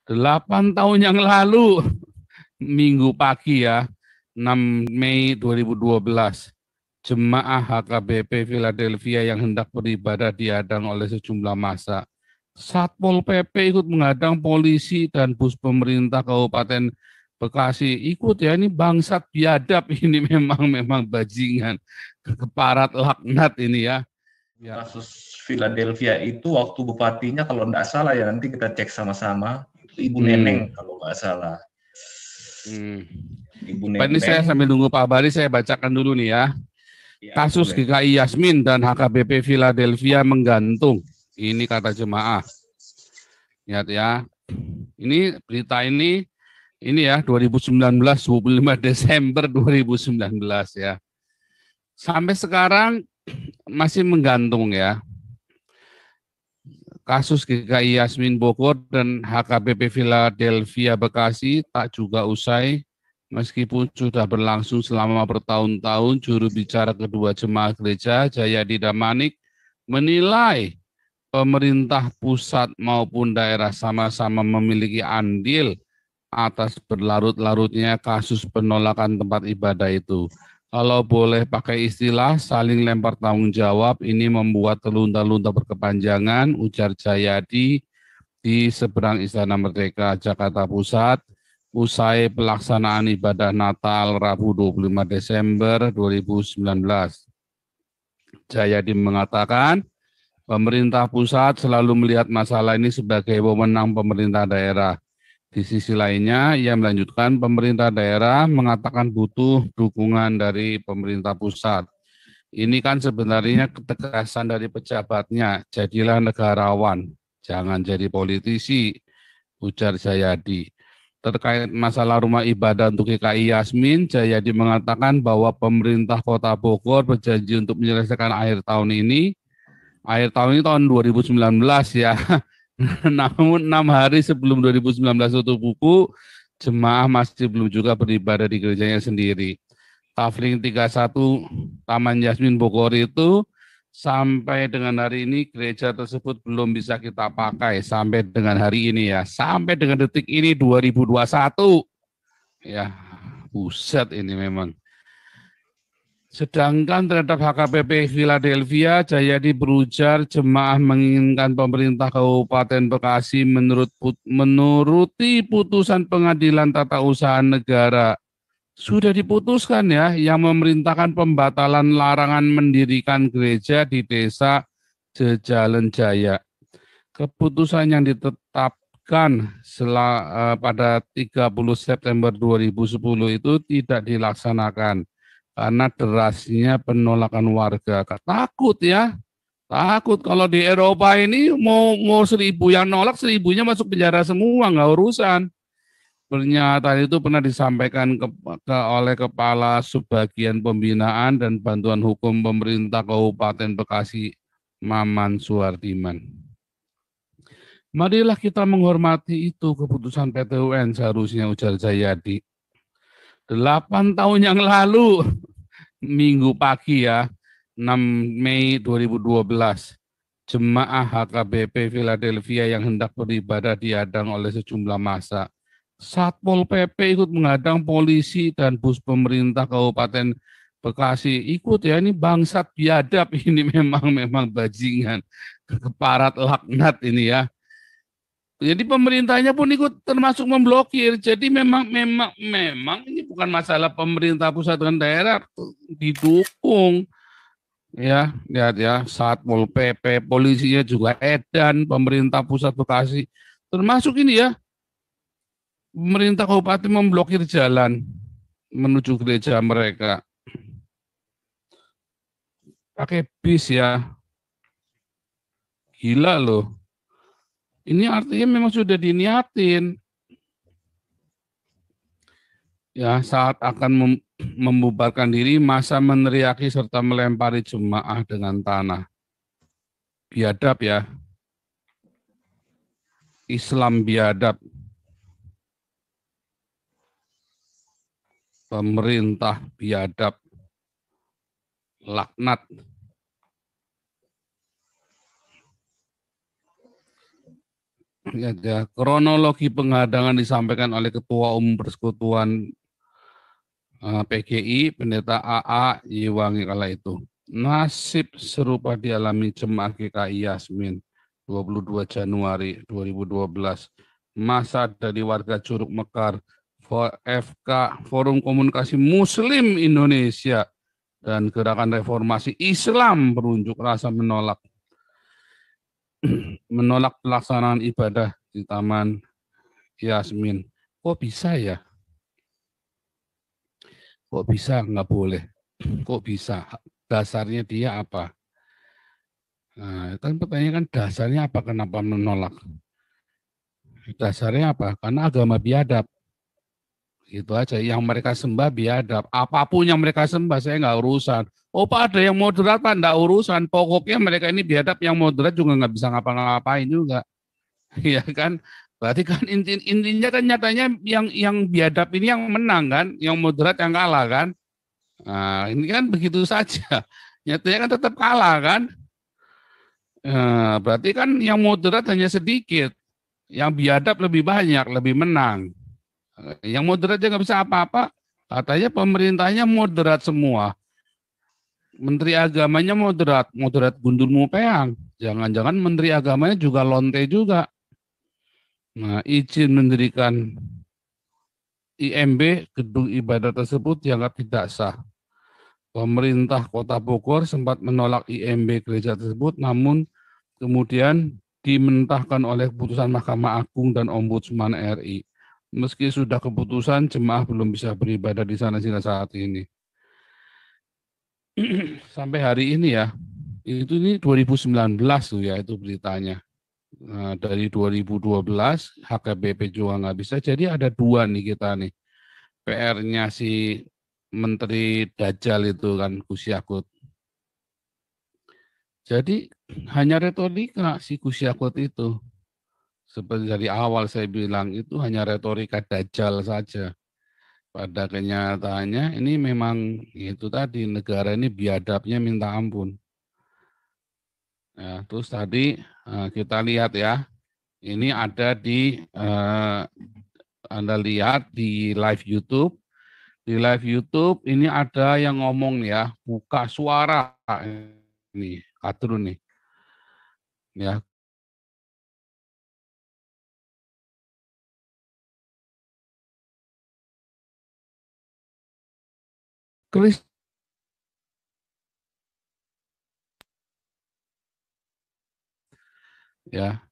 8 tahun yang lalu, Minggu pagi ya, 6 Mei 2012, jemaah HKBP Philadelphia yang hendak beribadah dihadang oleh sejumlah massa. Satpol PP ikut menghadang polisi dan bus pemerintah Kabupaten Bekasi. Ikut ya, ini bangsat biadab ini memang bajingan. Keparat laknat ini ya. Kasus Philadelphia itu waktu bupatinya kalau nggak salah ya, nanti kita cek sama-sama, itu Ibu Neneng kalau nggak salah. Ibu Ini saya Neneng. sambil nunggu Pak Bari, saya bacakan dulu nih ya. Kasus Boleh. GKI Yasmin dan HKBP Philadelphia menggantung. Ini kata jemaah. Lihat ya. Ini berita ini ya 2019, 25 Desember 2019 ya. Sampai sekarang masih menggantung ya. Kasus GKI Yasmin Bogor dan HKBP Philadelphia Bekasi tak juga usai meskipun sudah berlangsung selama bertahun-tahun. Juru bicara kedua jemaah gereja Jayadi Damanik menilai pemerintah pusat maupun daerah sama-sama memiliki andil atas berlarut-larutnya kasus penolakan tempat ibadah itu. Kalau boleh pakai istilah saling lempar tanggung jawab, ini membuat terlunta-lunta berkepanjangan, ujar Jayadi di seberang Istana Merdeka, Jakarta Pusat, usai pelaksanaan ibadah Natal Rabu 25 Desember 2019. Jayadi mengatakan, pemerintah pusat selalu melihat masalah ini sebagai wewenang pemerintah daerah. Di sisi lainnya, ia melanjutkan pemerintah daerah mengatakan butuh dukungan dari pemerintah pusat. Ini kan sebenarnya ketegasan dari pejabatnya, jadilah negarawan, jangan jadi politisi, ujar Jayadi. Terkait masalah rumah ibadah untuk GKI Yasmin, Jayadi mengatakan bahwa pemerintah Kota Bogor berjanji untuk menyelesaikan akhir tahun ini tahun 2019 ya. Namun 6 hari sebelum 2019 tutup buku, jemaah masih belum juga beribadah di gerejanya sendiri. Kafling 31 Taman Yasmin Bogor itu sampai dengan hari ini gereja tersebut belum bisa kita pakai sampai dengan hari ini ya. Sampai dengan detik ini 2021. Ya, buset ini memang. Sedangkan terhadap HKBP Philadelphia, Jayadi berujar jemaah menginginkan pemerintah Kabupaten Bekasi menuruti putusan Pengadilan Tata Usaha Negara. Sudah diputuskan ya, yang memerintahkan pembatalan larangan mendirikan gereja di desa Jejalan Jaya. Keputusan yang ditetapkan pada 30 September 2010 itu tidak dilaksanakan karena derasnya penolakan warga. Takut ya, takut kalau di Eropa ini mau 1.000 yang nolak, 1.000-nya masuk penjara semua, nggak urusan. Pernyataan itu pernah disampaikan oleh Kepala Subbagian Pembinaan dan Bantuan Hukum Pemerintah Kabupaten Bekasi, Maman Suhardiman. Marilah kita menghormati itu keputusan PT UN seharusnya, ujar Jayadi. 8 tahun yang lalu, Minggu pagi ya, 6 Mei 2012, jemaah HKBP Philadelphia yang hendak beribadah dihadang oleh sejumlah massa. Satpol PP ikut menghadang polisi dan bus pemerintah Kabupaten Bekasi. Ikut ya, ini bangsat biadab ini memang bajingan. Keparat laknat ini ya. Jadi pemerintahnya pun ikut termasuk memblokir. Jadi memang ini bukan masalah pemerintah pusat dan daerah, didukung ya. Lihat ya, Satpol PP, polisinya juga edan, pemerintah pusat Bekasi termasuk ini ya. Pemerintah kabupaten memblokir jalan menuju gereja mereka. Pakai bis ya. Gila loh. Ini artinya memang sudah diniatin. Ya, saat akan membubarkan diri, masa meneriaki serta melempari jemaah dengan tanah. Biadab ya. Islam biadab. Pemerintah biadab. Laknat. ya, kronologi penghadangan disampaikan oleh Ketua Umum Persekutuan PGI, Pendeta AA Yiwangi kala itu. Nasib serupa dialami jemaah GKI Yasmin 22 Januari 2012. Masa dari warga Curug Mekar, FK, Forum Komunikasi Muslim Indonesia, dan Gerakan Reformasi Islam berunjuk rasa menolak pelaksanaan ibadah di Taman Yasmin. Kok bisa ya? Kok bisa nggak boleh? Kok bisa? Dasarnya dia apa? Nah, kan pertanyaan kan dasarnya apa? Kenapa menolak? Dasarnya apa? Karena agama biadab. Itu aja. Yang mereka sembah biadab. Apapun yang mereka sembah, saya nggak urusan. Oh Pak, ada yang moderat Pak, nggak urusan. Pokoknya mereka ini biadab, yang moderat juga nggak bisa ngapa-ngapain juga. Iya kan? Berarti kan intinya kan nyatanya yang biadab ini yang menang kan, yang moderat yang kalah kan. Nah, ini kan begitu saja. Nyatanya kan tetap kalah kan. Berarti kan yang moderat hanya sedikit, yang biadab lebih banyak, lebih menang. Yang moderat juga nggak bisa apa-apa. Katanya pemerintahnya moderat semua. Menteri agamanya moderat, moderat gundul mupeang. Jangan-jangan menteri agamanya juga lonte juga. Nah, izin mendirikan IMB, gedung ibadah tersebut dianggap tidak sah. Pemerintah Kota Bogor sempat menolak IMB gereja tersebut, namun kemudian dimentahkan oleh keputusan Mahkamah Agung dan Ombudsman RI. Meski sudah keputusan, jemaah belum bisa beribadah di sana hingga saat ini. Sampai hari ini ya, ini 2019 tuh ya itu beritanya. Nah, dari 2012 HKBP juga nggak bisa, jadi ada dua nih kita nih. PR-nya si Menteri Dajjal itu kan Gus Yakut. Jadi hanya retorika si Gus Yakut itu. Seperti dari awal saya bilang itu hanya retorika Dajjal saja. Pada kenyataannya ini memang itu tadi negara ini biadabnya minta ampun. Ya, terus tadi kita lihat ya, ini ada di Anda lihat di live YouTube. Di live YouTube ini ada yang ngomong ya, buka suara ini, Kadrun nih. Ya. Kris ya.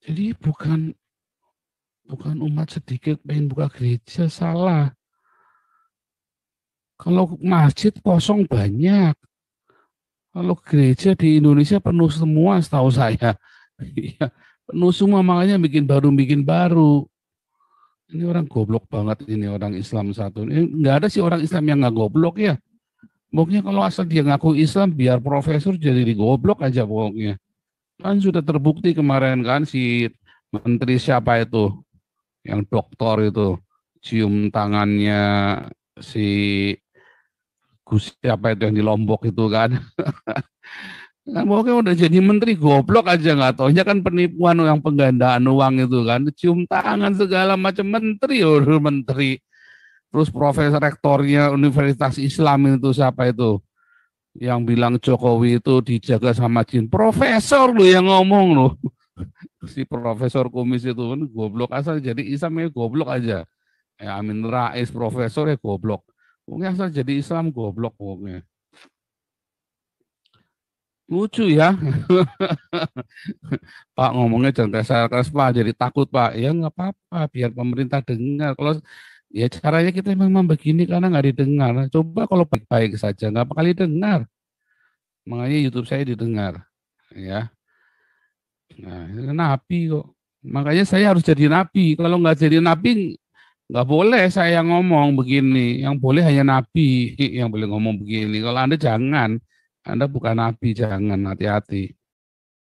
Jadi bukan umat sedikit pengen buka gereja, salah. Kalau masjid kosong banyak. Kalau gereja di Indonesia penuh semua setahu saya. Iya, penuh semua makanya bikin baru. Ini orang goblok banget ini orang Islam satu. Ini nggak ada sih orang Islam yang nggak goblok ya. Pokoknya kalau asal dia ngaku Islam biar profesor jadi digoblok aja pokoknya. Kan sudah terbukti kemarin kan si menteri siapa itu yang doktor itu cium tangannya si Gus siapa itu yang di Lombok itu kan. Nah, pokoknya udah jadi menteri goblok aja nggak taunya kan penipuan yang penggandaan uang itu kan cium tangan segala macam menteri udah menteri terus profesor rektornya Universitas Islam itu siapa itu yang bilang Jokowi itu dijaga sama jin profesor lu yang ngomong lu si profesor kumis itu kan goblok asal jadi Islam ya goblok aja ya Amin Rais profesor ya goblok pokoknya asal jadi Islam goblok pokoknya lucu ya Pak ngomongnya jangan keras Pak jadi takut Pak ya nggak apa-apa biar pemerintah dengar kalau ya caranya kita memang begini karena nggak didengar coba kalau baik-baik saja nggak bakal didengar makanya YouTube saya didengar ya nah ini nabi kok makanya saya harus jadi nabi kalau nggak jadi nabi nggak boleh saya ngomong begini yang boleh hanya nabi yang boleh ngomong begini kalau Anda jangan Anda bukan nabi jangan hati-hati